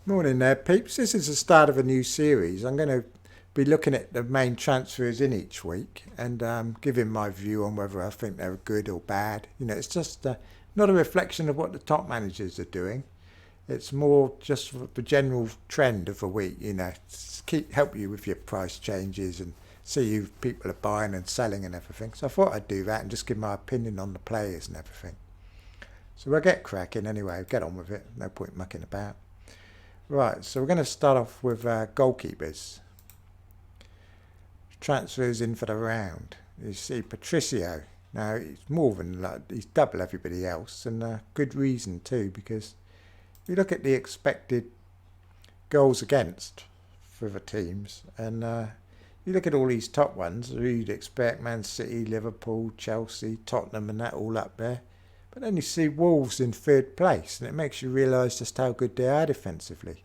Morning there, peeps. This is the start of a new series. I'm going to be looking at the main transfers in each week and giving my view on whether I think they're good or bad. It's just not a reflection of what the top managers are doing. It's more just the general trend of the week. Help you with your price changes and see who people are buying and selling and everything. So I thought I'd do that and just give my opinion on the players and everything. So we'll get cracking anyway. Get on with it. No point mucking about. Right, so we're going to start off with goalkeepers. Transfers in for the round. You see Patricio. Now, he's more than he's double everybody else, and good reason too, because you look at the expected goals against for the teams, and you look at all these top ones, who you'd expect: Man City, Liverpool, Chelsea, Tottenham, and that all up there. But then you see Wolves in third place, and it makes you realise just how good they are defensively.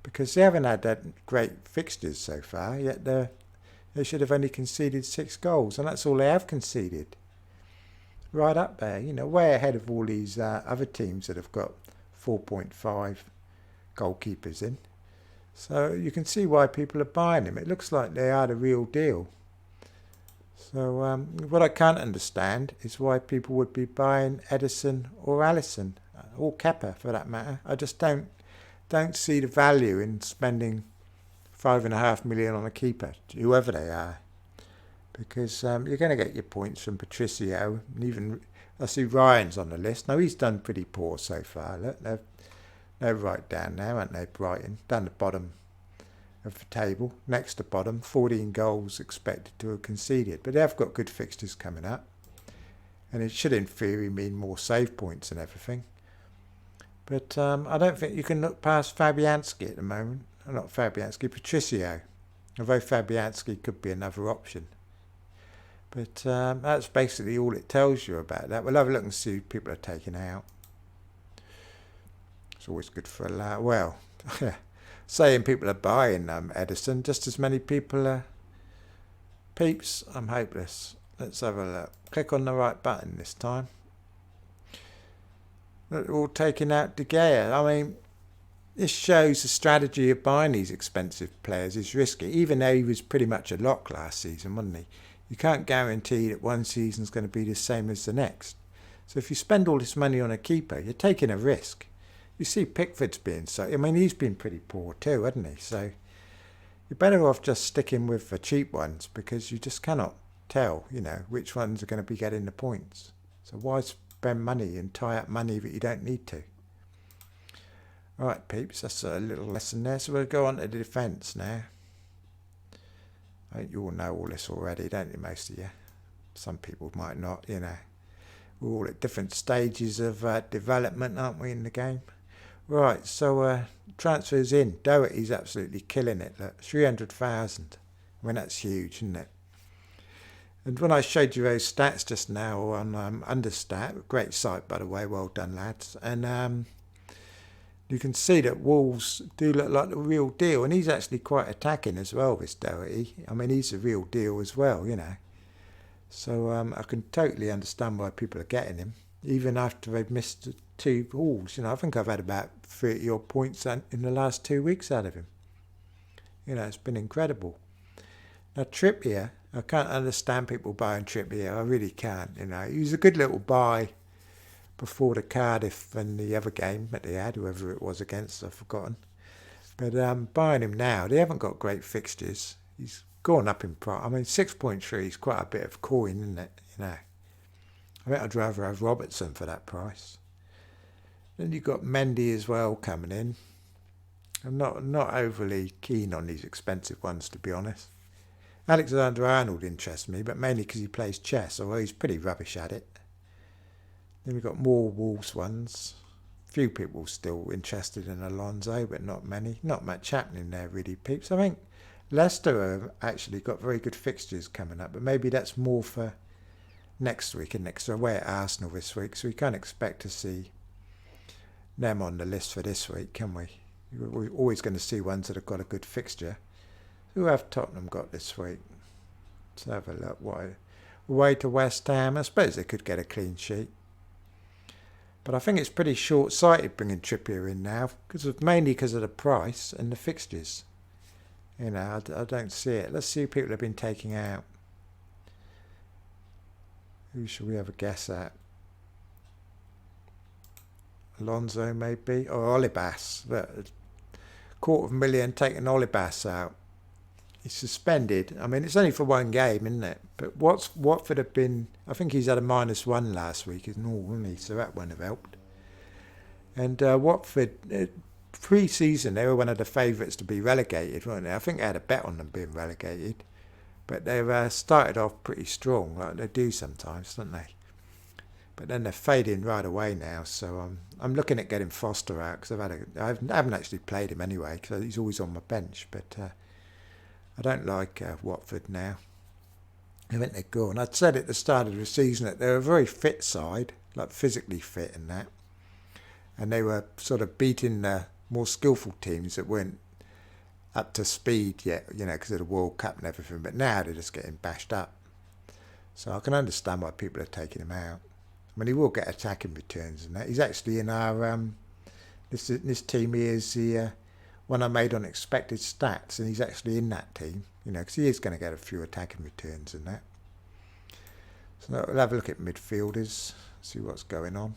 Because they haven't had that great fixtures so far, yet they should have only conceded 6 goals, and that's all they have conceded. Right up there, way ahead of all these other teams that have got 4.5 goalkeepers in. So you can see why people are buying them. It looks like they are the real deal. So what I can't understand is why people would be buying Edison or Allison, or Kepa for that matter. I just don't see the value in spending $5.5 million on a keeper, whoever they are, because you're going to get your points from Patricio, and even I see Ryan's on the list. Now he's done pretty poor so far. Look, they're right down there, aren't they? Brighton down the bottom of the table, next to bottom, 14 goals expected to have conceded, but they have got good fixtures coming up, and it should in theory mean more save points and everything. But I don't think you can look past Fabianski at the moment. Not Fabianski, Patricio, although Fabianski could be another option. But that's basically all it tells you about that. We'll have a look and see who people are taking out. It's always good for a laugh. Well, saying people are buying Edison, just as many people are. Peeps, I'm hopeless. Let's have a look. Click on the right button this time. They're all taking out De Gea. I mean, this shows the strategy of buying these expensive players is risky, even though he was pretty much a lock last season, wasn't he? You can't guarantee that one season's going to be the same as the next. So if you spend all this money on a keeper, you're taking a risk. You see Pickford's being so... I mean, he's been pretty poor too, hasn't he? So you're better off just sticking with the cheap ones, because you just cannot tell, which ones are going to be getting the points. So why spend money and tie up money that you don't need to? Alright, peeps, that's a little lesson there. So we'll go on to the defence now. I think you all know all this already, don't you, most of you? Some people might not, We're all at different stages of development, aren't we, in the game? Right, so transfers in. Doherty's absolutely killing it. Look, 300,000. I mean, that's huge, isn't it? And when I showed you those stats just now on Understat, great site, by the way, well done, lads. And you can see that Wolves do look like the real deal. And he's actually quite attacking as well, this Doherty. I mean, he's the real deal as well, So I can totally understand why people are getting him, even after they've missed 2 balls. I think I've had about 30 odd points in the last 2 weeks out of him. It's been incredible. Now, Trippier, I can't understand people buying Trippier. I really can't, He was a good little buy before the Cardiff and the other game that they had, whoever it was against, I've forgotten. But buying him now, they haven't got great fixtures. He's gone up in price. I mean, 6.3 is quite a bit of coin, isn't it? I think I'd rather have Robertson for that price. Then you've got Mendy as well coming in. I'm not overly keen on these expensive ones, to be honest. Alexander-Arnold interests me, but mainly because he plays chess, although he's pretty rubbish at it. Then we've got more Wolves ones. Few people still interested in Alonso, but not many. Not much happening there, really, peeps. I think Leicester have actually got very good fixtures coming up, but maybe that's more for next week and next. So away at Arsenal this week, so we can't expect to see them on the list for this week, can we? We're always going to see ones that have got a good fixture. Who have Tottenham got this week? Let's have a look. Away to West Ham. I suppose they could get a clean sheet. But I think it's pretty short-sighted bringing Trippier in now, mainly because of the price and the fixtures. You know, I don't see it. Let's see who people have been taking out. Who should we have a guess at? Alonso maybe, or Olibas. $250,000 taking Olibas out. He's suspended. I mean, it's only for one game, isn't it? But Watford have been... I think he's had a -1 last week, isn't all, hasn't he? So that wouldn't have helped. And Watford, pre-season, they were one of the favourites to be relegated, weren't they? I think they had a bet on them being relegated. But they've started off pretty strong, like they do sometimes, don't they? But then they're fading right away now. So I'm looking at getting Foster out because I haven't actually played him anyway because he's always on my bench. But I don't like Watford now. I think they're gone. I'd said at the start of the season that they're a very fit side, like physically fit and that. And they were sort of beating the more skillful teams that weren't up to speed yet, you know, because of the World Cup and everything. But now they're just getting bashed up. So I can understand why people are taking him out. I mean, he will get attacking returns and that. He's actually in our this team. He is the one I made on expected stats, and he's actually in that team. You know, because he is going to get a few attacking returns and that. So we'll have a look at midfielders, see what's going on.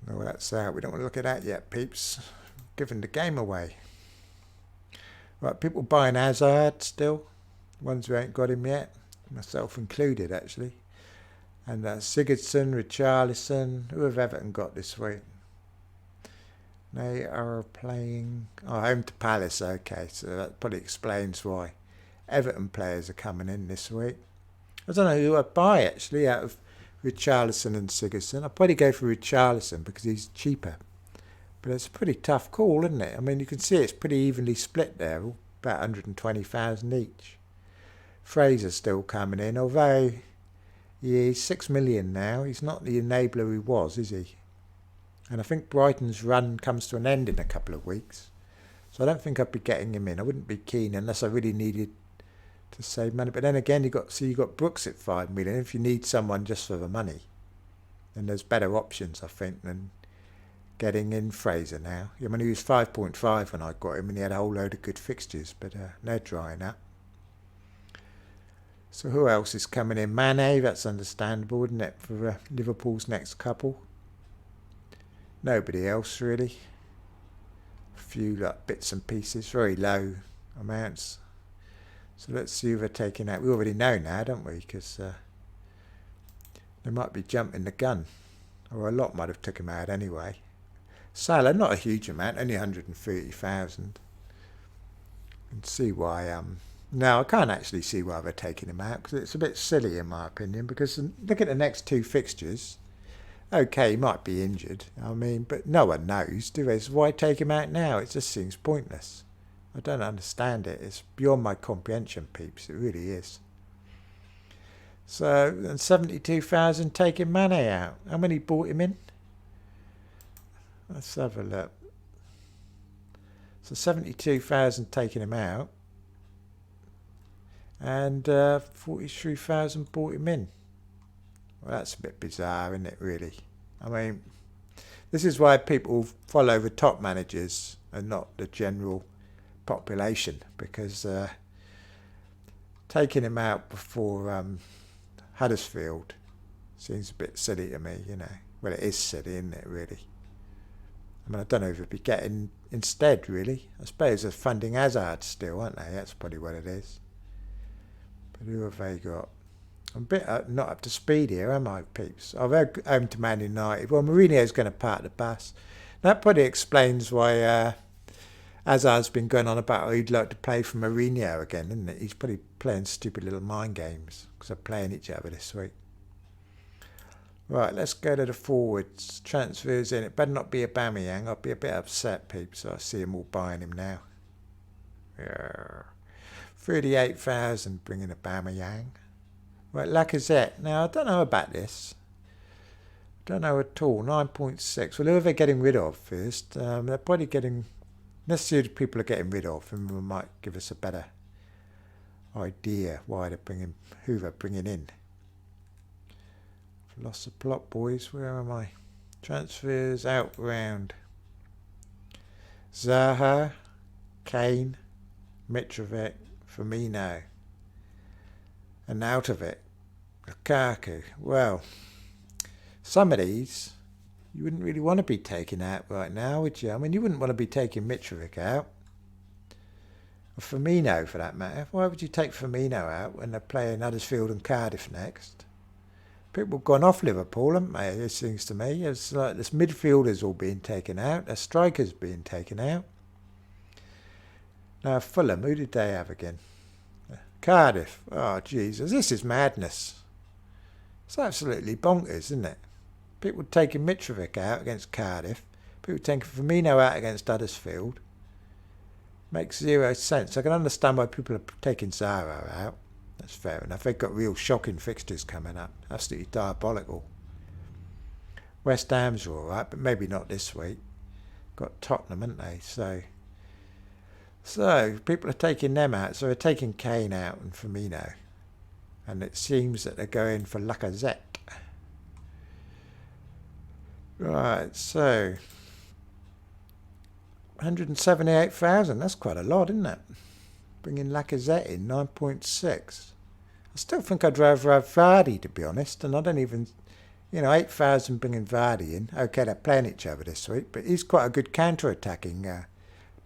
No, that's out. We don't want to look at that yet, peeps. Giving the game away. Right, people buying Hazard still. Ones who ain't got him yet, myself included, actually. And Sigurdsson, Richarlison. Who have Everton got this week? They are playing... Oh, home to Palace. Okay, so that probably explains why Everton players are coming in this week. I don't know who I'd buy, actually, out of Richarlison and Sigurdsson. I'd probably go for Richarlison because he's cheaper. But it's a pretty tough call, isn't it? I mean, you can see it's pretty evenly split there, about 120,000 each. Fraser's still coming in, although he's 6 million now. He's not the enabler he was, is he? And I think Brighton's run comes to an end in a couple of weeks. So I don't think I'd be getting him in. I wouldn't be keen unless I really needed to save money. But then again, you got Brooks at 5 million. If you need someone just for the money, then there's better options, I think, than getting in Fraser now. I mean, he was 5.5 when I got him, and he had a whole load of good fixtures, but they're drying up. So who else is coming in? Mane, that's understandable, isn't it, for Liverpool's next couple? Nobody else, really. A few like bits and pieces, very low amounts. So let's see who they're taking out. We already know now, don't we? Because they might be jumping the gun. Or a lot might have took him out anyway. Salah, not a huge amount, only 130,000. And see why... No, I can't actually see why they're taking him out, because it's a bit silly in my opinion, because look at the next two fixtures. Okay, he might be injured, I mean, but no one knows, do they? So why take him out now? It just seems pointless. I don't understand it. It's beyond my comprehension, peeps. It really is. So, and 72,000 taking Mane out. How many bought him in? Let's have a look. So 72,000 taking him out. And 43,000 bought him in. Well, that's a bit bizarre, isn't it, really? I mean, this is why people follow the top managers and not the general population, because taking him out before Huddersfield seems a bit silly to me, you know. Well, it is silly, isn't it, really? I mean, I don't know if it'd be getting instead, really. I suppose they're funding Hazard still, aren't they? That's probably what it is. But who have they got? I'm a bit not up to speed here, am I, peeps? I've had home to Man United. Well, Mourinho's going to part the bus. That probably explains why Hazard's been going on about he'd like to play for Mourinho again, isn't it? He's probably playing stupid little mind games because they're playing each other this week. Right, let's go to the forwards. Transfers in. It better not be Aubameyang. I'll be a bit upset, peeps. So I see them all buying him now. Yeah. 38,000 bringing Aubameyang. Right, Lacazette. Now, I don't know about this. Don't know at all. 9.6. Well, who are they getting rid of first? They're probably getting... Let's see who people are getting rid of, and we might give us a better idea why they're bringing, who they're bringing in. Lost the plot, boys. Where am I? Transfers out round. Zaha, Kane, Mitrovic, Firmino. And out of it, Lukaku. Well, some of these you wouldn't really want to be taking out right now, would you? I mean, you wouldn't want to be taking Mitrovic out. Or Firmino, for that matter. Why would you take Firmino out when they're playing Huddersfield and Cardiff next? People have gone off Liverpool, haven't they? It seems to me. It's like this midfielders all being taken out. Their strikers being taken out. Now, Fulham, who did they have again? Cardiff. Oh, Jesus. This is madness. It's absolutely bonkers, isn't it? People taking Mitrovic out against Cardiff. People taking Firmino out against Huddersfield. Makes zero sense. I can understand why people are taking Zaha out. That's fair enough. They've got real shocking fixtures coming up. Absolutely diabolical. West Ham's all right, but maybe not this week. Got Tottenham, haven't they? So people are taking them out. So they're taking Kane out and Firmino. And it seems that they're going for Lacazette. Right, so 178,000. That's quite a lot, isn't it? Bringing Lacazette in, 9.6. I still think I'd rather have Vardy, to be honest. And I don't even, 8,000 bringing Vardy in. Okay, they're playing each other this week, but he's quite a good counter-attacking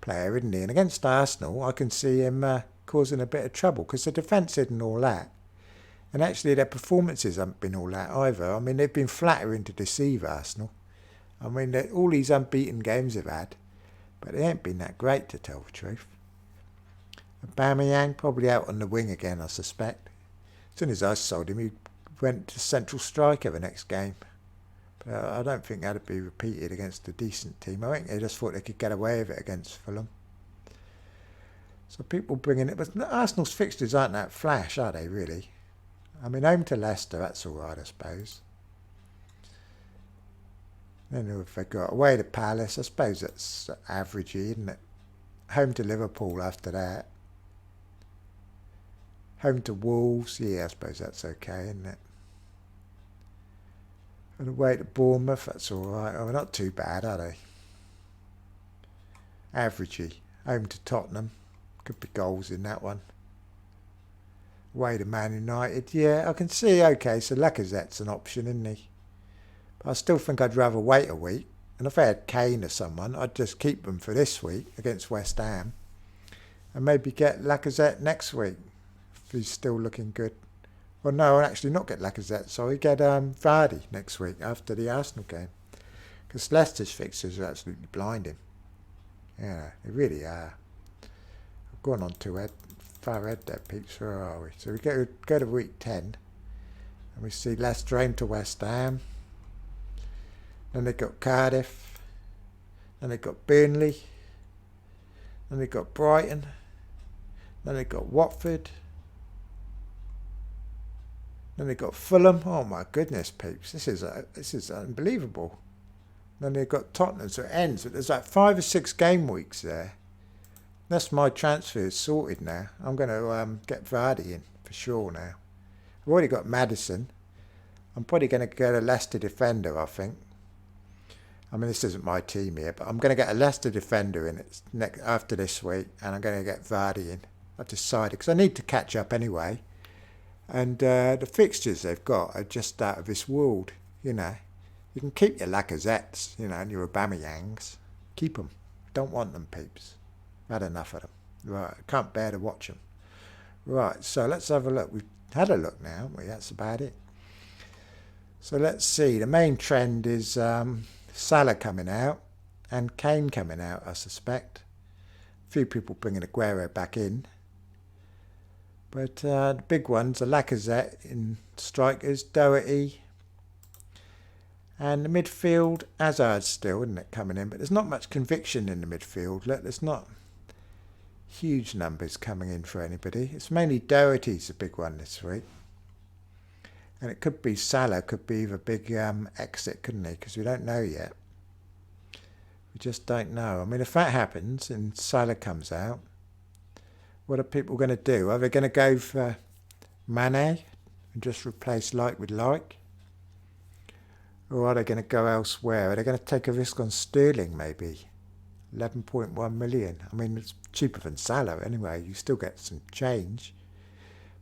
player, isn't he? And against Arsenal, I can see him causing a bit of trouble because the defence isn't all that. And actually, their performances haven't been all that either. I mean, they've been flattering to deceive Arsenal. I mean, all these unbeaten games they've had, but they ain't been that great, to tell the truth. Aubameyang probably out on the wing again, I suspect. As soon as I sold him, he went to central striker the next game. But I don't think that'd be repeated against a decent team. I think they just thought they could get away with it against Fulham. So people bringing it, but Arsenal's fixtures aren't that flash, are they, really? I mean, home to Leicester, that's all right, I suppose. Then who have they got? Away to Palace, I suppose that's averagey, isn't it? Home to Liverpool after that. Home to Wolves, yeah, I suppose that's okay, isn't it? And away to Bournemouth, that's all right. Oh, not too bad, are they? Averagey. Home to Tottenham, could be goals in that one. Away to Man United, yeah, I can see, okay, so Lacazette's an option, isn't he? But I still think I'd rather wait a week. And if I had Kane or someone, I'd just keep them for this week against West Ham. And maybe get Lacazette next week, if he's still looking good. Well, no, actually not get Lacazette, sorry, get Vardy next week after the Arsenal game. Because Leicester's fixtures are absolutely blinding. Yeah, they really are. I've gone on too far ahead there, peeps. Where are we? So we go to week 10. And we see Leicester aim to West Ham. Then they've got Cardiff. Then they've got Burnley. Then they've got Brighton. Then they've got Watford. Then they've got Fulham. Oh my goodness, peeps. This is unbelievable. Then they've got Tottenham. So it ends. There's like 5 or 6 game weeks there. That's my transfers sorted now. I'm going to get Vardy in for sure now. I've already got Maddison. I'm probably going to get a Leicester defender, I think. I mean, this isn't my team here, but I'm going to get a Leicester defender in after this week, and I'm going to get Vardy in. I've decided, because I need to catch up anyway. And the fixtures they've got are just out of this world, You can keep your Lacazettes, and your Aubameyangs. Keep them. Don't want them, peeps. Had enough of them. Right, can't bear to watch them. Right, so let's have a look. We've had a look now, haven't we? That's about it. So let's see. The main trend is Salah coming out and Kane coming out, I suspect. A few people bringing Aguero back in. But the big ones are Lacazette in strikers, Doherty. And the midfield, Hazard still, isn't it, coming in? But there's not much conviction in the midfield. Look, there's not huge numbers coming in for anybody. It's mainly Doherty's the big one this week. And it could be Salah, could be the big exit, couldn't he? Because we don't know yet. We just don't know. I mean, if that happens and Salah comes out, what are people going to do? Are they going to go for Mane and just replace like with like? Or are they going to go elsewhere? Are they going to take a risk on Sterling maybe? 11.1 million. I mean, it's cheaper than Salah anyway. You still get some change.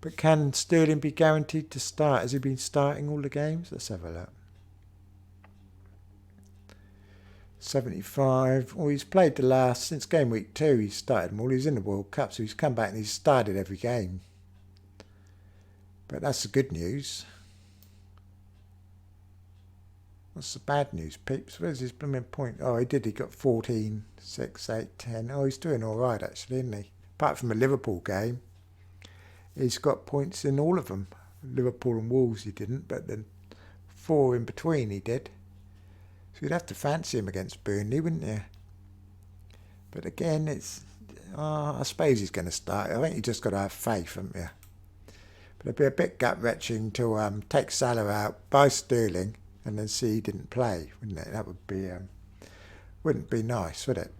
But can Sterling be guaranteed to start? Has he been starting all the games? Let's have a look. 75. Well, he's played the last, since game week 2, he's started them all. He's in the World Cup, so he's come back and he's started every game. But that's the good news. What's the bad news, peeps? Where's his blooming point? Oh, he got 14, 6, 8, 10. Oh, he's doing all right, actually, isn't he? Apart from the Liverpool game, he's got points in all of them. Liverpool and Wolves he didn't, but then 4 in between he did. So you'd have to fancy him against Burnley, wouldn't you? But again, I suppose he's going to start. I think you just got to have faith, haven't you? But it'd be a bit gut-wrenching to take Salah out, buy Sterling, and then see he didn't play, wouldn't it? That would be wouldn't be nice, would it?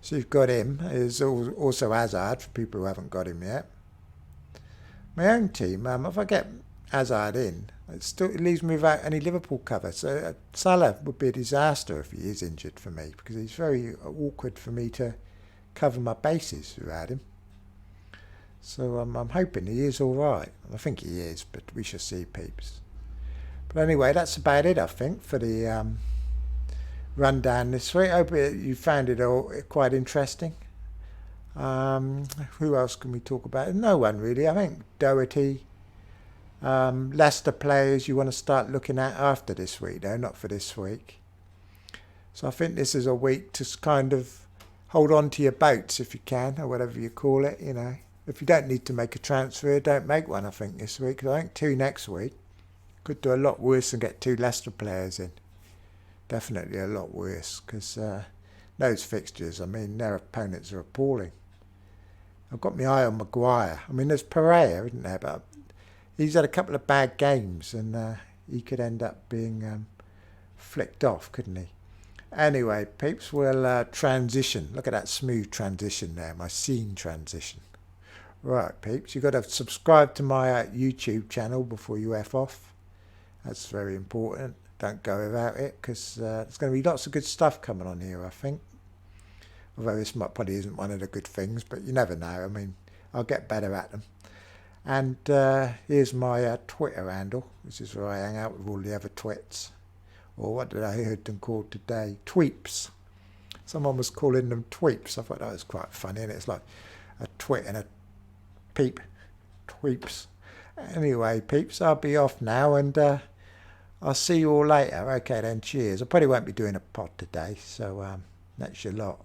So you've got him. There's also Hazard for people who haven't got him yet. My own team, if I get Hazard in, it leaves me without any Liverpool cover. So Salah would be a disaster if he is injured for me, because it's very awkward for me to cover my bases without him. So I'm hoping he is all right. I think he is, but we shall see, peeps. But anyway, that's about it, I think, for the rundown this week. I hope you found it all quite interesting. Who else can we talk about? No one really. I think Doherty, Leicester players you want to start looking at after this week, though, not for this week. So I think this is a week to kind of hold on to your boats if you can, or whatever you call it, you know. If you don't need to make a transfer, don't make one, I think, this week. Because I think 2 next week could do a lot worse than get 2 Leicester players in. Definitely a lot worse, because those fixtures, I mean, their opponents are appalling. I've got my eye on Maguire. I mean, there's Pereira, isn't there? But he's had a couple of bad games, and he could end up being flicked off, couldn't he? Anyway, peeps, we'll transition. Look at that smooth transition there, my scene transition. Right, peeps, you've got to subscribe to my YouTube channel before you F off. That's very important. Don't go without it, because there's going to be lots of good stuff coming on here, I think. Although this probably isn't one of the good things, but you never know. I mean, I'll get better at them. And here's my Twitter handle. This is where I hang out with all the other twits. Or what did I hear them called today? Tweeps. Someone was calling them tweeps. I thought that was quite funny. And it's like a twit and a peep. Tweeps. Anyway, peeps, I'll be off now, and I'll see you all later. Okay then, cheers. I probably won't be doing a pod today, so that's your lot.